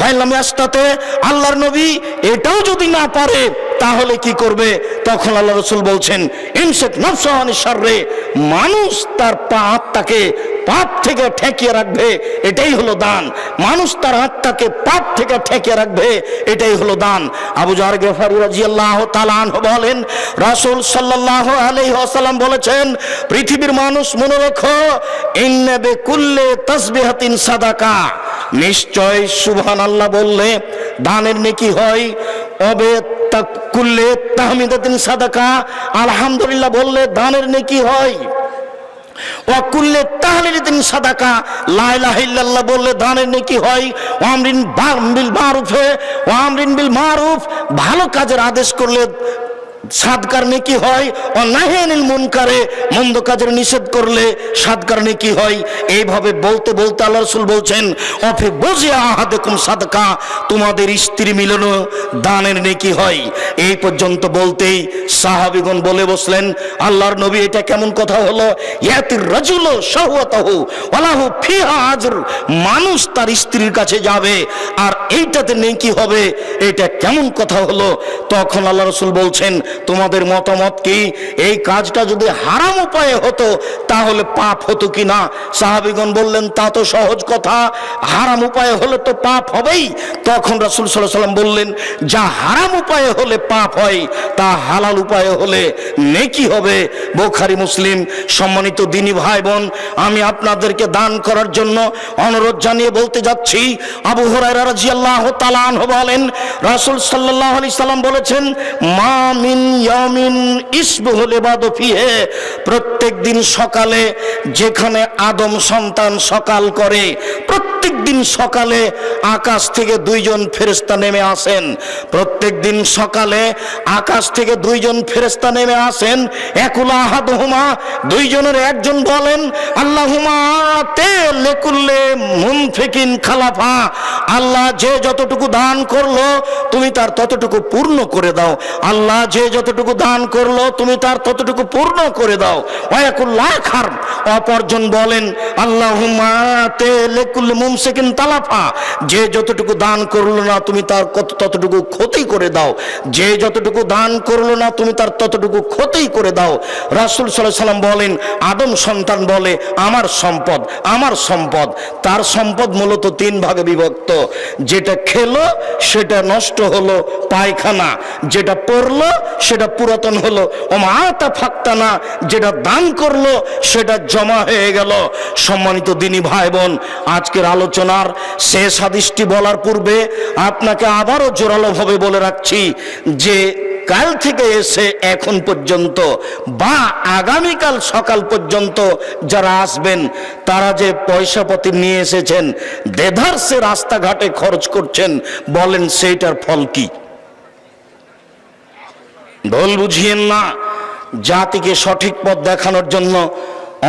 ফাইলাম ইয়াস্তাতে, আল্লাহর নবী এটাও যদি না পারে তাহলে কি করবে? তখন আল্লাহ রাসূল বলছেন ইমসিক নাফসাহু আনিশ শাররি, মানুষ তার আত্মাকে পাপ থেকে ঠেকিয়ে রাখবে, এটাই হলো দান। মানুষ তার আত্মাকে পাপ থেকে ঠেকিয়ে রাখবে, এটাই হলো দান। আবু যর গফারি রাদিয়াল্লাহু তাআলা আনহু বলেন, রাসূল সাল্লাল্লাহু আলাইহি ওয়াসাল্লাম বলেছেন, পৃথিবীর মানুষ মনে রাখো, ইন্না বিকুল্লি তাসবিহাতিন সাদাকা, নিশ্চয় সুবহানাল্লাহ বললে দানের নেকি হয়, অবে কুল্লে তাহমিদাতিন সাদাকা, আলহামদুলিল্লাহ বললে দানের নেকি হয়, ওয়াকুল্লে তাহলিলাতিন সাদাকা, লা ইলাহা ইল্লাল্লাহ বললে দানের নেকি হয়, ওয়ামরিন বিল মারুফে ওয়ামরিন বিল মারুফ, ভালো কাজের আদেশ করলে সাদকার নেকি হয়, ও নাহিয়ানিল মুনকারে, মন্দ কাজের নিষেধ করলে সাদকার নেকি হয়। এইভাবে বলতে বলতে আল্লাহ রাসূল বলছেন, অফি বুজিয়া আহাদুকুম সাদকা, তোমাদের স্ত্রী মিলনও দানের নেকি হয়। এই পর্যন্ত বলতেই সাহাবীগণ বলে বসলেন, আল্লাহর নবী এটা কেমন কথা হলো? ইয়াতির রাজুলু শাহওয়াতাহু ওয়ালাহু ফিহা আজর, মানুষ তার স্ত্রীর কাছে যাবে আর এইটাতে নেকি হবে, এটা কেমন কথা হলো? তখন আল্লাহ রাসূল বলছেন, তোমাদের মতামত কি? এই কাজটা যদি হারাম উপায়ে হতো তাহলে পাপ হতো কিনা? সাহাবীগণ বললেন, তা তো সহজ কথা, হারাম উপায়ে হলে তো পাপ হবেই। তখন রাসূল সাল্লাল্লাহু আলাইহি ওয়াসাল্লাম বললেন, যা হারাম উপায়ে হলে পাপ হয় তা হালাল উপায়ে হলে নেকি হবে। বুখারী মুসলিম। সম্মানিত দিনী ভাই বোন, আমি আপনাদেরকে দান করার জন্য অনুরোধ জানিয়ে বলতে যাচ্ছি, আবু হুরায়রা রাদিয়াল্লাহু তাআলা আনহু বলেন, রাসূল সাল্লাল্লাহু আলাইহি সাল্লাম বলেছেন, মা মিন ইয়ামিন ইসবুহুল ইবাদু ফিহি, প্রত্যেক দিন সকালে যেখানে আদম সন্তান সকাল করে, প্রত্যেক দিন সকালে আকাশ থেকে দুইজন ফেরেশতা নেমে আসেন। প্রত্যেক দিন সকালে আকাশ থেকে দুইজন ফেরেশতা নেমে আসেন। একুল আহাদুহুমা, দুইজনের একজন বলেন, আল্লাহুম্মা আতে লিকুল্লি মুনফিকিন খালাফা, আল্লাহ যে যতটুকু দান করলো তুমি তার ততটুকু পূর্ণ করে দাও। আল্লাহ যে যতটুকু দান করলো তুমি তার ততটুকু পূর্ণ করে দাও। ওয়াকুল আখার, অপরজন বলেন, আল্লাহুম্মা আতে লিকুল্লি মুমসিকিন তালাফা, যে যতটুকু দান করলো না তুমি তার ততটুকু ক্ষতি করে দাও। যে যতটুকু দান করলো না তুমি তার ততটুকু ক্ষতি করে দাও। রাসূল সাল্লাল্লাহু আলাইহি সাল্লাম বলেন, আদম সন্তান বলে আমার সম্পদ, আমার সম্পদ। তার সম্পদ মূলত তিন ভাগে বিভক্ত। যেটা খেলো সেটা নষ্ট হলো, পায়খানা, যেটা পড়লো সেটা পুরাতন হলো, ও মাতা ফাক্তানা, যেটা দান করলো সেটা জমা হয়ে গেল। সম্মানিত দিনী ভাই বোন, আজকের আলোচনার শেষ হাদিসটি বলার পূর্বে আপনাকে আবারও জোরালোভাবে বলে রাখছি যে কাল থেকে এসে এখন পর্যন্ত বা আগামীকাল সকাল পর্যন্ত যারা আসবেন তারা যে পয়সাপাতি নিয়ে এসেছেন, দেধারসে রাস্তাঘাটে খরচ করছেন, বলেন সেইটার ফল কি? ভুল বুঝিয়েন না। জাতিকে সঠিক পথ দেখানোর জন্য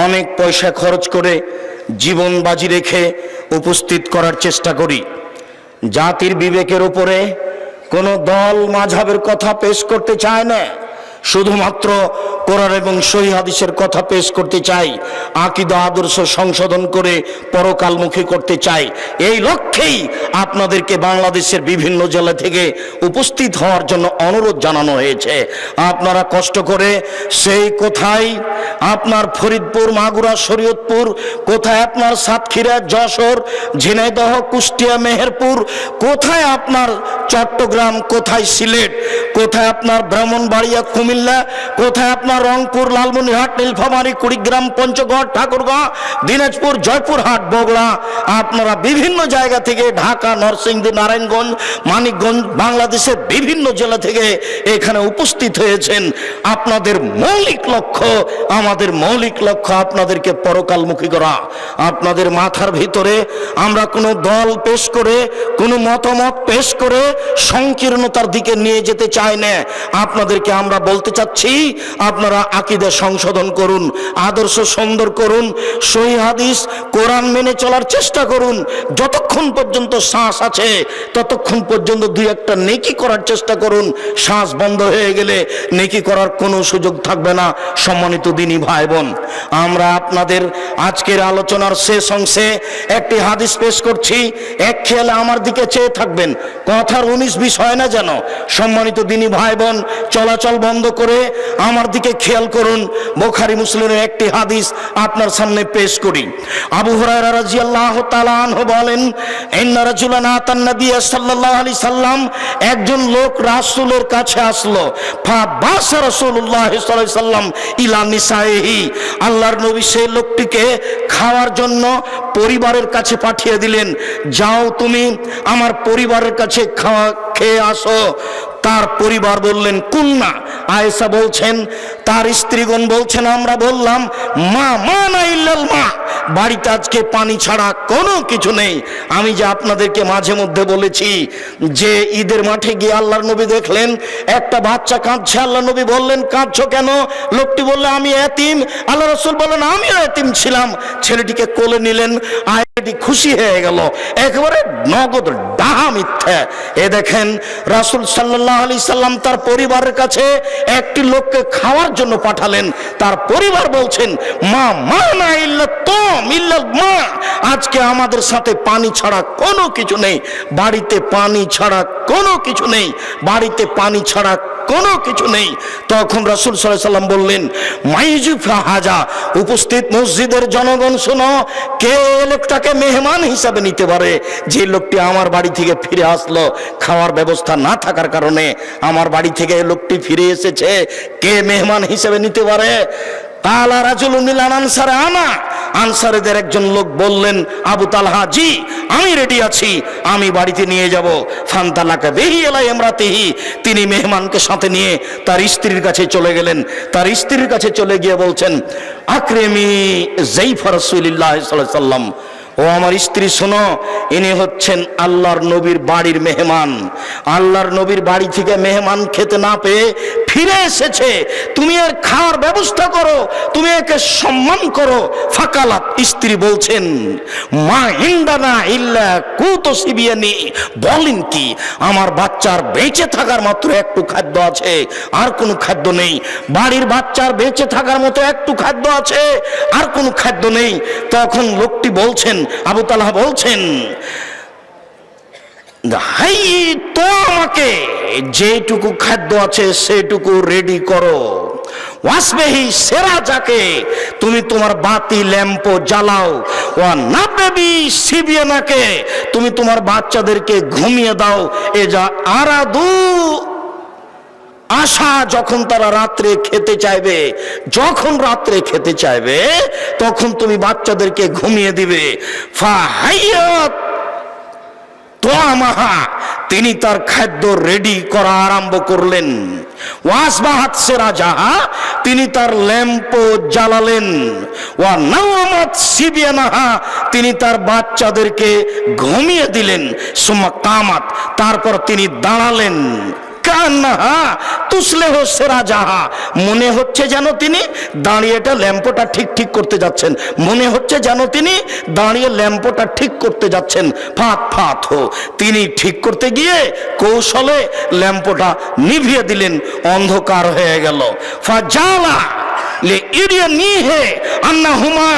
অনেক পয়সা খরচ করে জীবন বাজি রেখে উপস্থিত করার চেষ্টা করি। জাতির বিবেকের উপরে কোনো দল মাযহাবের কথা পেশ করতে চায় না, শুধুমাত্র কোরআন এবং সহিহ হাদিসের কথা পেশ করতে চাই, আকীদা আদর্শ সংশোধন করে পরকালমুখী করতে চাই। এই লক্ষ্যেই আপনাদেরকে বাংলাদেশের বিভিন্ন জেলা থেকে উপস্থিত হওয়ার জন্য অনুরোধ জানানো হয়েছে। আপনারা কষ্ট করে সেই কোথায় আপনার ফরিদপুর, মাগুরা, শরীয়তপুর, কোথায় আপনার সাতক্ষীরা, যশোর, ঝিনাইদহ, কুষ্টিয়া, মেহেরপুর, কোথায় আপনার চট্টগ্রাম, কোথায় সিলেট, কোথায় আপনার ব্রাহ্মণবাড়িয়া, কুমিল্লা, কোথায় আপনার রংপুর, লালমনিরহাট, নীলফামারী, কুড়িগ্রাম, পঞ্চগড়, ঠাকুরগাঁও, দিনাজপুর, জয়পুরহাট, বগুড়া, আপনারা বিভিন্ন জায়গা থেকে, ঢাকা, নরসিংদী, নারায়ণগঞ্জ, মানিকগঞ্জ, বাংলাদেশের বিভিন্ন জেলা থেকে এখানে উপস্থিত হয়েছেন। আপনাদের মৌলিক লক্ষ্য, আমাদের মৌলিক লক্ষ্য আপনাদেরকে পরকালমুখী করা। আপনাদের মাথার ভিতরে আমরা কোনো দল পেশ করে, কোনো মতামত পেশ করে সংকীর্ণতার দিকে নিয়ে যেতে চাই না। আপনাদেরকে আমরা বলতে বলতে চাচ্ছি, আপনারা আকীদা সংশোধন করুন, আদর্শ সুন্দর করুন, সহিহ হাদিস কোরআন মেনে চলার চেষ্টা করুন। যতক্ষণ পর্যন্ত শ্বাস আছে ততক্ষণ পর্যন্ত দুই একটা নেকি করার চেষ্টা করুন। শ্বাস বন্ধ হয়ে গেলে নেকি করার কোনো সুযোগ থাকবে না। সম্মানিত দিনী ভাই বোন, আমরা আপনাদের আজকের আলোচনার শেষ অংশে একটি হাদিস পেশ করছি। এক খেয়ালে আমার দিকে চেয়ে থাকবেন, কথার 19-20 হয় না যেন। সম্মানিত দিনী ভাই বোন, চলাচল বন্ধ করে আমার দিকে খেয়াল করুন। বুখারী মুসলিমের একটি হাদিস আপনার সামনে পেশ করি। আবু হুরায়রা রাদিয়াল্লাহু তাআলা আনহু বলেন, ইন্না রাজুলান আতান নবী সাল্লাল্লাহু আলাইহি সাল্লাম, একজন লোক রাসূলের কাছে আসলো। ফাবাসা রাসূলুল্লাহ সাল্লাল্লাহু আলাইহি সাল্লাম ইলা নিসাইহি, আল্লাহর নবী সেই লোকটিকে খাওয়ার জন্য পরিবারের কাছে পাঠিয়ে দিলেন। যাও তুমি আমার পরিবারের কাছে খেয়ে আসো। তার পরিবার বললেন কুলনা, আয়েশা বলছেন তার স্ত্রীগণ বলছেন আমরা বললাম মা না ইল্লাল মা, বাড়িতে আজকে পানি ছাড়া কোনো কিছু নেই। আমি যে আপনাদেরকে মাঝে মধ্যে বলেছি যে ঈদের মাঠে গিয়ে আল্লাহর নবী দেখলেন একটা বাচ্চা কাঁদছে। আল্লাহ নবী বললেন কাঁদছো কেন? লোকটি বললে আমি এতিম। আল্লাহ রাসূল বললেন আমিও এতিম ছিলাম। ছেলেটিকে কোলে নিলেন, আয়াটি খুশি হয়ে গেল, একেবারে নগদ ডাহা মিথ্যা। এ দেখেন রাসূল সাল্লাল্লাহু আলাইহি সাল্লাম তার পরিবারের কাছে একটি লোককে খাওয়ার জন্য পাঠালেন। তার পরিবার বলছেন মা না ইল্লাল মা, আজকে আমাদের সাথে পানি ছাড়া কোনো কিছু নেই, বাড়িতে পানি ছাড়া কোনো কিছু নেই, বাড়িতে পানি ছাড়া কোনো কিছু নেই। তখন রাসূল সাল্লাল্লাহু আলাইহি সাল্লাম বললেন মাইজুফা হাজা, উপস্থিত মসজিদের জনগণ শোনো, কে লোকটাকে মেহমান হিসাবে নিতে পারে? যে লোকটি আমার বাড়ি থেকে ফিরে আসলো, খাওয়ার ব্যবস্থা না থাকার কারণে আমার বাড়ি থেকে লোকটি ফিরে এসেছে, কে মেহমান হিসেবে নিতে পারে? কালা রাজুলুন মিনাল আনসার আনা, আনসারীদের একজন লোক বললেন আবু তালহা, জি আমি রেডি আছি, আমি বাড়িতে নিয়ে যাব। ফান্তালাকা বিহি ইলা ইমরাতিহি, তিনি মেহমানকে সাথে নিয়ে তার স্ত্রীর কাছে চলে গেলেন। তার স্ত্রীর কাছে চলে গিয়ে বলছেন আকরিমি যাইফা রাসূলিল্লাহ সাল্লাল্লাহু আলাইহি সাল্লাম, ও আমার স্ত্রী শোনো, ইনি হচ্ছেন আল্লাহর নবীর বাড়ির মেহমান। আল্লাহর নবীর বাড়ি থেকে মেহমান খেতে না পেয়ে ফিরে এসেছে, তুমি এর খাওয়ার ব্যবস্থা করো, তুমি একে সম্মান করো। ফাকালাত, স্ত্রী বলছেন মা ইনদানা ইল্লা কুতু সিবিয়ানি, বলেন কি আমার বাচ্চার বেঁচে থাকার মাত্র একটু খাদ্য আছে, আর কোনো খাদ্য নেই। বাড়ির বাচ্চার বেঁচে থাকার মতো একটু খাদ্য আছে, আর কোনো খাদ্য নেই। তখন লোকটি বলছেন, আবু তালহা বলছেন হাই তো আমাকে যেটুকু খাদ্য আছে সেটুকু রেডি করো। ওয়াসবেহি সেরা যাকে, তুমি তোমার বাতি ল্যাম্প জ্বালাও। ওয়া নাবেবি সিবিয়ানাকে, তুমি তোমার বাচ্চাদেরকে ঘুমিয়ে দাও। এ যা আরাদু আশা, যখন তারা রাত্রে খেতে চাইবে, যখন রাত্রে খেতে চাইবে তখন তুমি বাচ্চাদেরকে ঘুমিয়ে দিবে। ফাহাইয়াত তোয়ামাহা, তিনি তার খাদ্য রেডি করা আরম্ভ করলেন। ওয়াসবাহাত সিরাজাহা, তিনি তার ল্যাম্প জ্বালালেন। ওয়া নাওমাত সিবিয়ানাহা, তিনি তার বাচ্চাদেরকে ঘুমিয়ে দিলেন। সুম্মা কামাত, তারপর তিনি দাঁড়ালেন। মনে হচ্ছে যেন তিনি দাঁড়িয়ে ল্যাম্পটা ঠিক করতে যাচ্ছেন, মনে হচ্ছে যেন তিনি দাঁড়িয়ে ল্যাম্পটা ঠিক করতে যাচ্ছেন। ফাত হো, তিনি ঠিক করতে গিয়ে কৌশলে ল্যাম্পটা নিভিয়ে দিলেন, অন্ধকার হয়ে গেল। ফাজালা লে ইরিয়া নিহে আন্নাহুমা,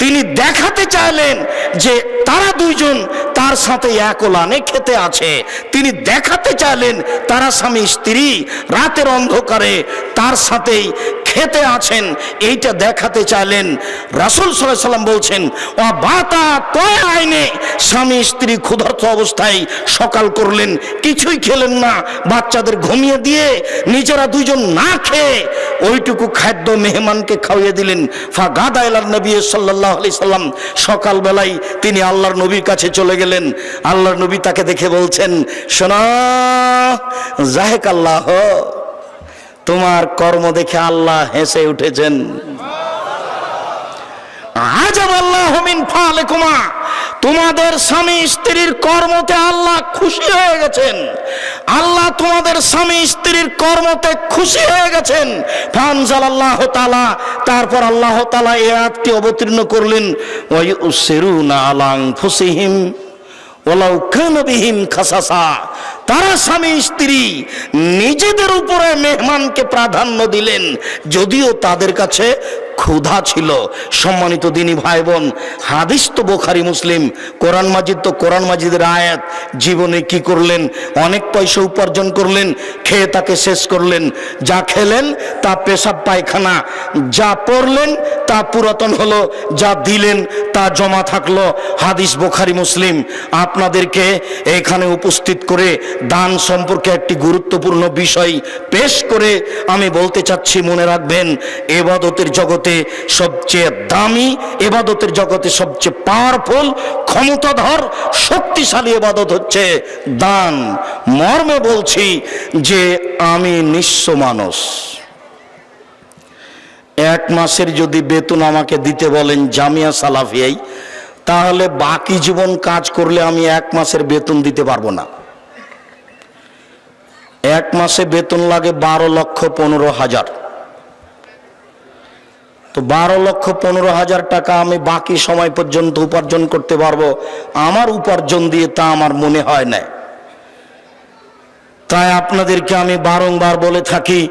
তিনি দেখাতে চাইলেন যে তারা দুইজন তার সাথে এক ওলানে খেতে আছে। তিনি দেখাতে চাইলেন তারা স্বামী স্ত্রী রাতের অন্ধকারে তার সাথেই খেতে আছেন, এইটা দেখাতে চাইলেন। রাসূল সাল্লাল্লাহু আলাইহি সাল্লাম বলছেন ও বাতা তয় আইনে, স্বামী স্ত্রী ক্ষুধার্ত অবস্থায় সকাল করলেন, কিছুই খেলেন না, বাচ্চাদের ঘুমিয়ে দিয়ে নিজেরা দুইজন না খেয়ে ওইটুকু খাদ্য মেহমানকে খাওয়িয়ে দিলেন। ফাগাদা ইলান নবী সাল্লাল্লাহু আলাইহি সাল্লাম, সকালবেলায় তিনি আল্লাহর নবীর কাছে চলে গেলেন। আল্লাহর নবী তাকে দেখে বলছেন শোনো জাহেক আল্লাহ, তোমার কর্ম দেখে আল্লাহ হেসে উঠেছেন। আজাব আল্লাহু মিন ফালিকুমা, তোমাদের স্বামী স্ত্রীর কর্মতে আল্লাহ খুশি হয়ে গেছেন। আল্লাহ তোমাদের স্বামী স্ত্রীর কর্মতে খুশি হয়ে গেছেন। ফানজালাল্লাহু তাআলা, তারপর আল্লাহ তাআলা এই আয়াতটি অবতীর্ণ করলেন, ওয়া ইউসিরুনা আলা আনফুসিহিম ওয়ালাউ কানা বিহিম খাসাসা। তারা স্বামী স্ত্রী নিজেদের উপরে মেহমানকে প্রাধান্য দিলেন, যদিও তাদের কাছে ক্ষুধা ছিল। সম্মানিত দিনী ভাই বোন, হাদিস তো বুখারী মুসলিম, কোরআন মাজিদ তো কোরআন মাজিদের আয়াত। জীবনে কি করলেন? অনেক পয়সা উপার্জন করলেন, খেয়ে তাকে শেষ করলেন। যা খেলেন তা পেশাব পায়খানা, যা পড়লেন তা পুরাতন হলো, যা দিলেন তা জমা থাকলো। হাদিস বুখারী মুসলিম। আপনাদেরকে এখানে উপস্থিত করে দান সম্পর্কে একটি গুরুত্বপূর্ণ বিষয় পেশ করে আমি বলতে চাচ্ছি, মনে রাখবেন, ইবাদতের জগতে সবচেয়ে দামি, ইবাদতের জগতে সবচেয়ে পাওয়ারফুল, ক্ষমতাধর, শক্তিশালী ইবাদত হচ্ছে দান। মর্মে বলছি যে আমি নিঃস্ব মানুষ, এক মাসের যদি বেতন আমাকে দিতে বলেন জামিয়া সালাফিয়ায়, তাহলে বাকি জীবন কাজ করলে আমি এক মাসের বেতন দিতে পারবো না। এক মাসে বেতন লাগে 12,15,000। তো 12,15,000 টাকা আমি বাকি সময় পর্যন্ত উপার্জন করতে পারবো, আমার উপার্জন দিয়ে তা আমার মনে হয় না। তাই আপনাদেরকে আমি বারংবার বলে থাকি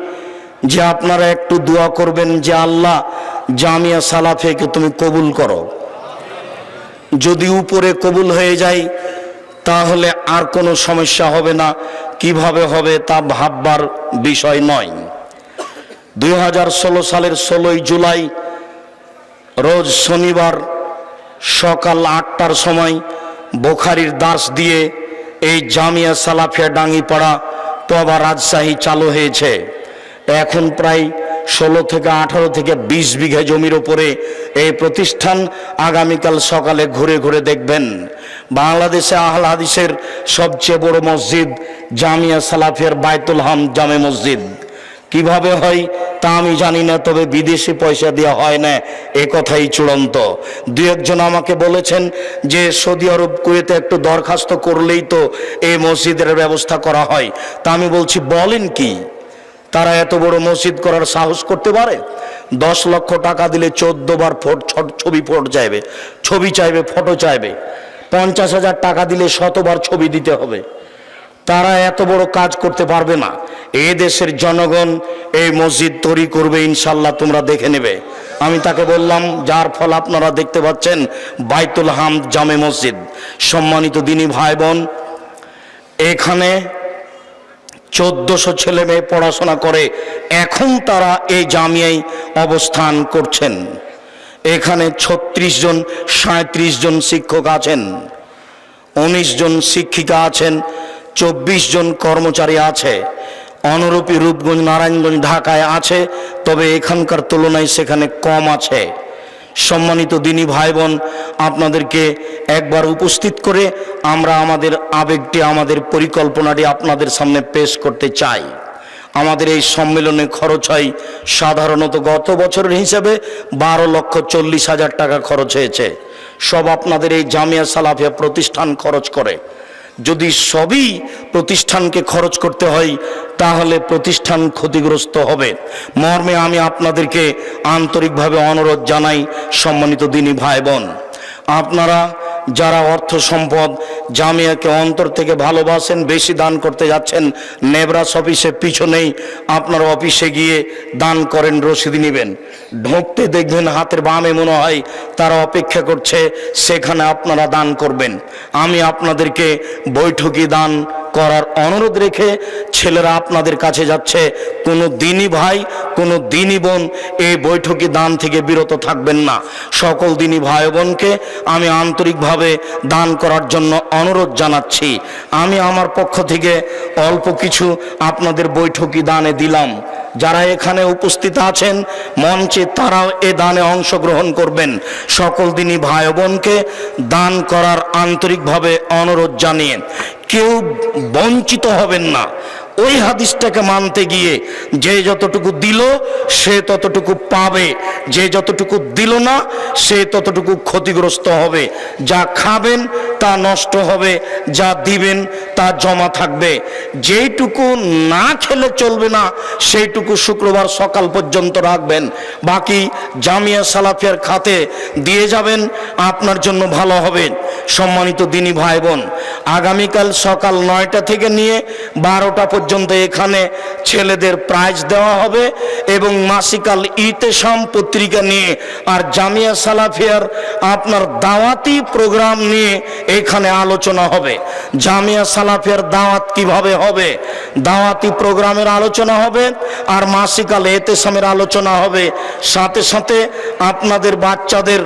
যে আপনারা একটু দোয়া করবেন যে আল্লাহ জামিয়া সালাফিয়াকে তুমি কবুল করো। যদি উপরে কবুল হয়ে যায় তাহলে আর কোনো সমস্যা হবে না, কিভাবে হবে তা ভাববার বিষয় নয়। 2016 সালের 16 জুলাই রোজ শনিবার সকাল 8টার সময় বুখারীর দাস দিয়ে এই জামিয়া সালাফিয়া ডাঙ্গিপাড়া তবা রাজশাহী চালু হয়েছে। এখন প্রায় 16 থেকে 18 থেকে 20 বিঘা জমির উপরে এই প্রতিষ্ঠান। আগামীকাল সকালে ঘুরে ঘুরে দেখবেন বাংলাদেশে আহলে হাদিসের সবচেয়ে বড় মসজিদ জামিয়া সালাফিয়ার বাইতুল হাম জামে মসজিদ। কিভাবে হয় তা আমি জানি না, তবে বিদেশি পয়সা দেওয়া হয় না, এ কথাই চূড়ান্ত। দু একজন আমাকে বলেছেন যে সৌদি আরব, কুয়েতে একটু দরখাস্ত করলেই তো এই মসজিদের ব্যবস্থা করা হয়। তা আমি বলছি, বলেন কি, তারা এত বড় মসজিদ করার সাহস করতে পারে? 10 লক্ষ টাকা দিলে 14 বার ছবি চাইবে, ফটো চাইবে। 50,000 টাকা দিলে 100 বার ছবি দিতে হবে। তারা এত বড় কাজ করতে পারবে না। এই দেশের জনগণ এই মসজিদ তৈরি করবে ইনশাল্লাহ, তোমরা দেখে নেবে। আমি তাকে বললাম, যার ফল আপনারা দেখতে পাচ্ছেন বাইতুল হাম জামে মসজিদ। সম্মানিত দিনী ভাই বোন, এখানে 1400 ছেলে মেয়ে পড়াশোনা করে, এখন তারা এই জামিয়ায় অবস্থান করছেন। এখানে 36 জন 37 জন শিক্ষক আছেন, 19 জন শিক্ষিকা আছেন, 24 জন কর্মচারী আছে। অনুরূপী রূপগঞ্জ, নারায়ণগঞ্জ, ঢাকায় আছে, তবে এখানকার তুলনায় সেখানে কম আছে। সম্মানিত দিনী ভাই বোন, আপনাদেরকে একবার উপস্থিত করে আমরা আমাদের আবেগটি, আমাদের পরিকল্পনাটি আপনাদের সামনে পেশ করতে চাই। আমাদের এই সম্মেলনে খরচ হয় সাধারণত গত বছরের হিসাবে 12,40,000 টাকা খরচ হয়েছে। সব আপনাদের এই জামিয়া সালাফিয়া প্রতিষ্ঠান খরচ করে। যদি সবই প্রতিষ্ঠানকে খরচ করতে হয় তাহলে প্রতিষ্ঠান ক্ষতিগ্রস্ত হবে। মর্মে আমি আপনাদেরকে আন্তরিকভাবে অনুরোধ জানাই, সম্মানিত দিনী ভাই বোন, আপনারা যারা অর্থ সম্পদ জামিয়াকে অন্তর থেকে ভালোবাসেন, বেশি দান করতে যাচ্ছেন, নেবরাস অফিসের পিছনেই আপনারা অফিসে গিয়ে দান করেন, রসিদ নেবেন। ঢুকতে দেখবেন হাতের বামে মনে হয় তারা অপেক্ষা করছে, সেখানে আপনারা দান করবেন। আমি আপনাদেরকে বৈঠকি দান করার অনুরোধ রেখে ছেলেরা আপনাদের কাছে যাচ্ছে, কোনো দিনী ভাই, কোনো দিনী বোন এই বৈঠকি দান থেকে বিরত থাকবেন না। সকল দিনী ভাই বোনকে আমি আন্তরিকভাবে দান করার জন্য অনুরোধ জানাচ্ছি। আমি আমার পক্ষ থেকে অল্প কিছু আপনাদের বৈঠকি দানে দিলাম। যারা এখানে উপস্থিত আছেন মঞ্চে, তারাও এ দানে অংশগ্রহণ করবেন। সকল দিনী ভাই বোনকে দান করার আন্তরিকভাবে অনুরোধ জানিয়ে কেউ বঞ্চিত হবেন না। ওই হাদিসটাকে মানতে গিয়ে যে যতটুকু দিল সে ততটুকু পাবে, যে যতটুকু দিল না সে ততটুকু ক্ষতিগ্রস্ত হবে। যা খাবেন তা নষ্ট হবে, যা দিবেন তা জমা থাকবে। যেইটুকু না খেলে চলবে না সেইটুকু শুক্রবার সকাল পর্যন্ত রাখবেন, বাকি জামিয়া সালাফিয়ার খাতে দিয়ে যাবেন, আপনার জন্য ভালো হবে। সম্মানিত দিনী ভাই বোন, আগামীকাল সকাল 9টা থেকে নিয়ে 12টা পর্যন্ত এখানে ছেলেদের প্রাইজ দেওয়া হবে এবং মাসিকাল ইতেশাম পত্রিকা নিয়ে আর জামিয়া সালাফিয়ার আপনার দাওয়াতি প্রোগ্রাম নিয়ে এখানে আলোচনা হবে। জামিয়া সালাফিয়ার দাওয়াত কিভাবে হবে, দাওয়াতি প্রোগ্রামের আলোচনা হবে আর মাসিকাল ইতেশামের আলোচনা হবে। সাথে সাথে আপনাদের বাচ্চাদের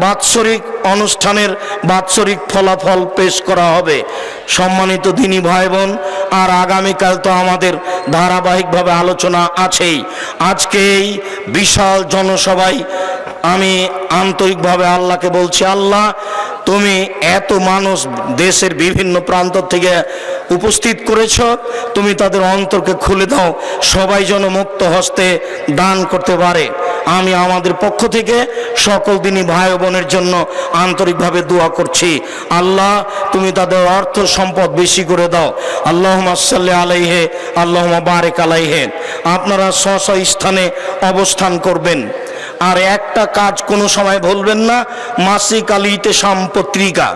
বাৎসরিক অনুষ্ঠানের বাৎসরিক ফলাফল পেশ করা হবে। সম্মানিত দিনী ভাই বোন, আর আগামীকাল তো আমাদের ধারাবাহিকভাবে আলোচনা আছেই। আজকে এই বিশাল জনসভায় আমি আন্তরিকভাবে আল্লাহকে বলছি, আল্লাহ তুমি এত মানুষ দেশের বিভিন্ন প্রান্ত থেকে উপস্থিত করেছ, তুমি তাদের অন্তরকে খুলে দাও, সবাই যেন মুক্ত হস্তে দান করতে পারে। আমি আমাদের পক্ষ থেকে সকল দিনী ভাই বোনের জন্য আন্তরিকভাবে দোয়া করছি, আল্লাহ তুমি তাদের অর্থ সম্পদ বেশি করে দাও। আল্লাহুম্মা সাল্লি আলাইহি আল্লাহুম্মা বারিক আলাইহি। আপনারা স্ব স্থানে অবস্থান করবেন। আর একটা কাজ কোনো সময় ভুলবেন না, মাসিক আল ইতেশাম পত্রিকা,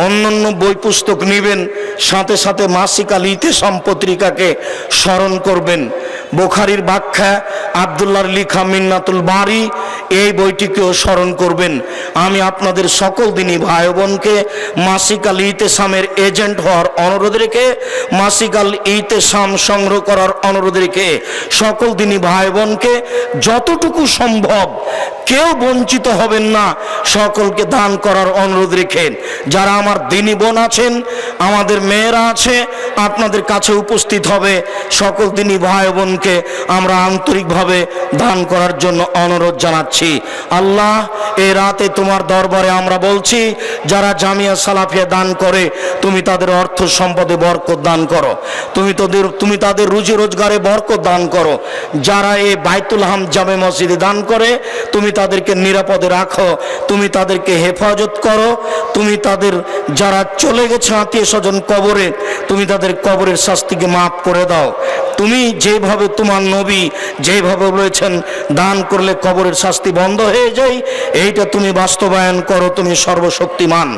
অন্যান্য বই পুস্তক নেবেন, সাথে সাথে মাসিক আল ইতেশাম পত্রিকাকে স্মরণ করবেন। বুখারীর ব্যাখ্যা আব্দুল্লাহর লিখা মিন্নাতুল বারি, এই বইটিকেও স্মরণ করবেন। আমি আপনাদের সকল দিনী ভাই বোনকে মাসিক আল ইতেশামের এজেন্ট হওয়ার অনুরোধ রেখে, মাসিক আল ইতেশাম সংগ্রহ করার অনুরোধ রেখে সকল দিনী ভাই বোনকে যতটুকু সম্ভব, কেউ বঞ্চিত হবেন না, সকলকে দান করার অনুরোধ রেখে যারা আমার দিনী বোন আছেন, আমাদের মেয়েরা আছে, আপনাদের কাছে উপস্থিত হবে। সকল দিনী ভাই বোনকে আমরা আন্তরিকভাবে দান করার জন্য অনুরোধ জানাচ্ছি। আল্লাহ, এই রাতে তোমার দরবারে আমরা বলছি, যারা জামিয়া সালাফিয়া দান করে তুমি তাদের অর্থ সম্পদে বরকত দান করো, তুমি তাদের রুজি রোজগারে বরকত দান করো। যারা এই বাইতুল হাম জামে মসজিদে দান করে তুমি তাদেরকে নিরাপদে রাখো, তুমি তাদেরকে হেফাজত করো, তুমি তাদের যারা চলে গেছে আত্মীয় স্বজন কবরে, তুমি তাদের কবরের শাস্তিকে মাফ করে দাও। তুমি যেভাবে তোমার নবী যেভাবে বলেছেন দান করলে কবরের শাস্তি বন্ধ হয়ে যায়, এইটা তুমি বাস্তবায়ন করো, তুমি সর্বশক্তিমান।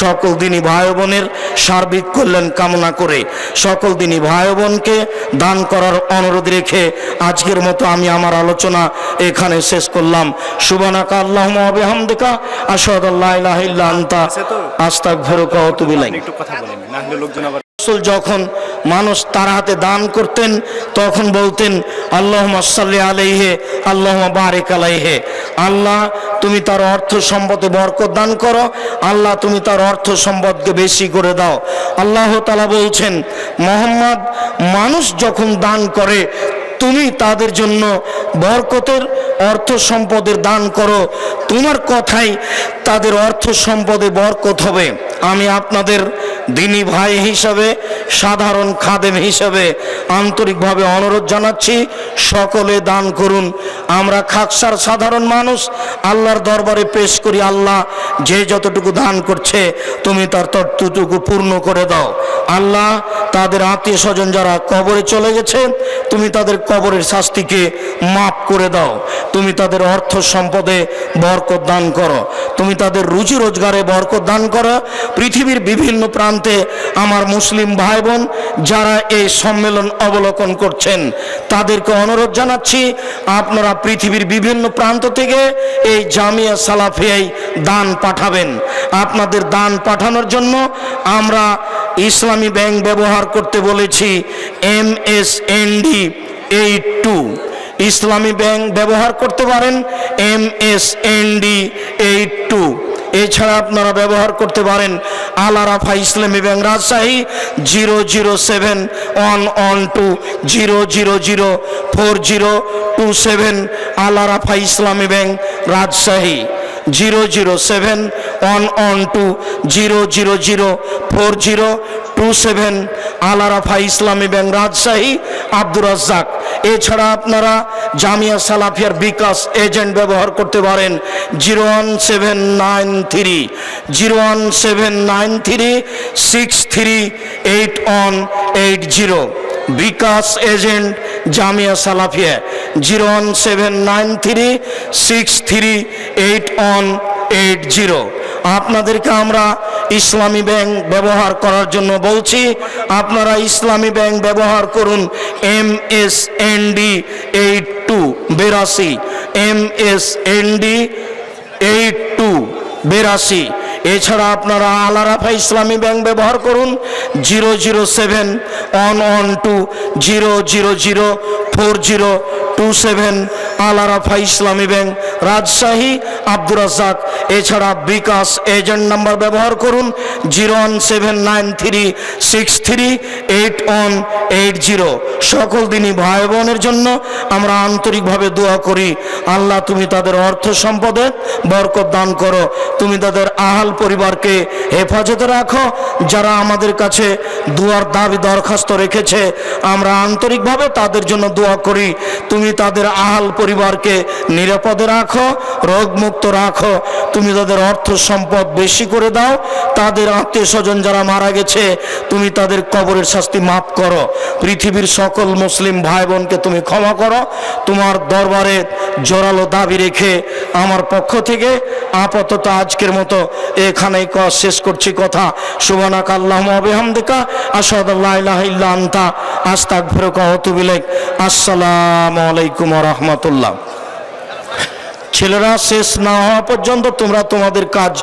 সকল দিনী ভাই বোনের সার্বিক কল্যাণ কামনা করে সকল দিনী ভাই বোনকে দান করার অনুরোধ রেখে আজকের মতো আমি আমার আলোচনা এখানে শেষ করলাম। সুবহানাকা আল্লাহুম্মা ওয়া বিহামদিকা আশহাদু আল্লা ইলাহা ইল্লা আনতা আস্তাগফিরুকা ওয়া আতুবু ইলাইক। একটু কথা বলেন না হলে লোকজন আবার। যখন মানুষ তার হাতে দান করতেন তখন বলতেন আল্লাহুম্মা সাল্লি আলাইহি আল্লাহুম্মা বারিক আলাইহি। আল্লাহ তুমি তার অর্থ সম্পদে বরকত দান করো, আল্লাহ তুমি তার অর্থ সম্পদকে বেশি করে দাও। আল্লাহ তাআলা বলছেন, মুহাম্মদ মানুষ যখন দান করে তুমি তাদের জন্য বরকতের অর্থ সম্পদের দান করো, তোমার কথাই তাদের অর্থ সম্পদে বরকত হবে। আমি আপনাদের দিনী ভাই হিসাবে, সাধারণ খাদেম হিসাবে আন্তরিকভাবে অনুরোধ জানাচ্ছি, সকলে দান করুন। আমরা খাকসার সাধারণ মানুষ, আল্লাহর দরবারে পেশ করি, আল্লাহ যে যতটুকু দান করছে তুমি তার ততটুকু পূর্ণ করে দাও। আল্লাহ তাদের আত্মীয় স্বজন যারা কবরে চলে গেছে তুমি তাদের কবরের শাস্তিকে মাফ করে দাও, তুমি তাদের অর্থ সম্পদে বরকত দান করো, তুমি তাদের রুজি রোজগারে বরকত দান করো। পৃথিবীর বিভিন্ন প্রান্তে আমার মুসলিম ভাই বোন যারা এই সম্মেলন অবলোকন করছেন তাদেরকে অনুরোধ জানাচ্ছি, আপনারা পৃথিবীর বিভিন্ন প্রান্ত থেকে এই জামিয়া সালাফিয়ায় দান পাঠাবেন। আপনাদের দান পাঠানোর জন্য আমরা ইসলামী ব্যাংক ব্যবহার করতে বলেছি, MSND 82 ইসলামী ব্যাংক ব্যবহার করতে পারেন, MSND 82। এছাড়া আপনারা ব্যবহার করতে পারেন আল আরাফা ইসলামী ব্যাংক রাজশাহী 0071120004027 আল আরাফা ইসলামী ব্যাংক রাজশাহী 0071120004027 আল আরাফা ইসলামী ব্যাংক রাজশাহী। আব্দুর রাজ্জাক এছাড়া আপনারা জামিয়া সালাফিয়ার বিকাশ এজেন্ট ব্যবহার করতে পারেন 01793 বিকাশ এজেন্ট জামিয়া সালাফিয়া 01793 আপনাদেরকে আমরা ইসলামী ব্যাংক ব্যবহার করার জন্য বলছি। আপনারা ইসলামী ব্যাংক ব্যবহার করুন MSND 8282 MSND 8282। এছাড়া আপনারা আল আরাফা ইসলামী ব্যাংক ব্যবহার করুন 0071120004027 আল আরাফা ইসলামী ব্যাংক রাজশাহী আব্দুর রাজ্জাক। এছাড়া বিকাশ এজেন্ট নাম্বার ব্যবহার করুন 01793638180। সকল দিনই ভাই বোনের জন্য আমরা আন্তরিকভাবে দোয়া করি, আল্লাহ তুমি তাদের অর্থ সম্পদে বরকত দান করো, তুমি তাদের আহাল পরিবারকে হেফাজতে রাখো। যারা আমাদের কাছে দুয়ার দাবি দরখাস্ত রেখেছে আমরা আন্তরিকভাবে তাদের জন্য দোয়া করি, তুমি তাদের আহাল পরিবারকে নিরাপদে রাখো, রোগমুক্ত রাখো, তুমি তাদের অর্থ সম্পদ বেশি করে দাও। তাদের আত্মীয় স্বজন যারা মারা গেছে তুমি তাদের কবরের শাস্তি মাফ করো। পৃথিবীর সকল মুসলিম ভাই বোনকে তুমি ক্ষমা করো। তোমার দরবারে জোরালো দাবি রেখে আমার পক্ষ থেকে আপাতত আজকের মতো এখানেই শেষ করছি কথা। সুবহানাকা আল্লাহুম্মা ওয়া বিহামদিকা আশহাদু আল্লা ইলাহা ইল্লা আনতা আস্তাগফিরুকা ওয়া আতুবু ইলাইক। আসসালামু আলাইকুম ওয়া রাহমাতুল্লাহ। ছেলেরা শেষ না হওয়া পর্যন্ত তোমরা তোমাদের কাজ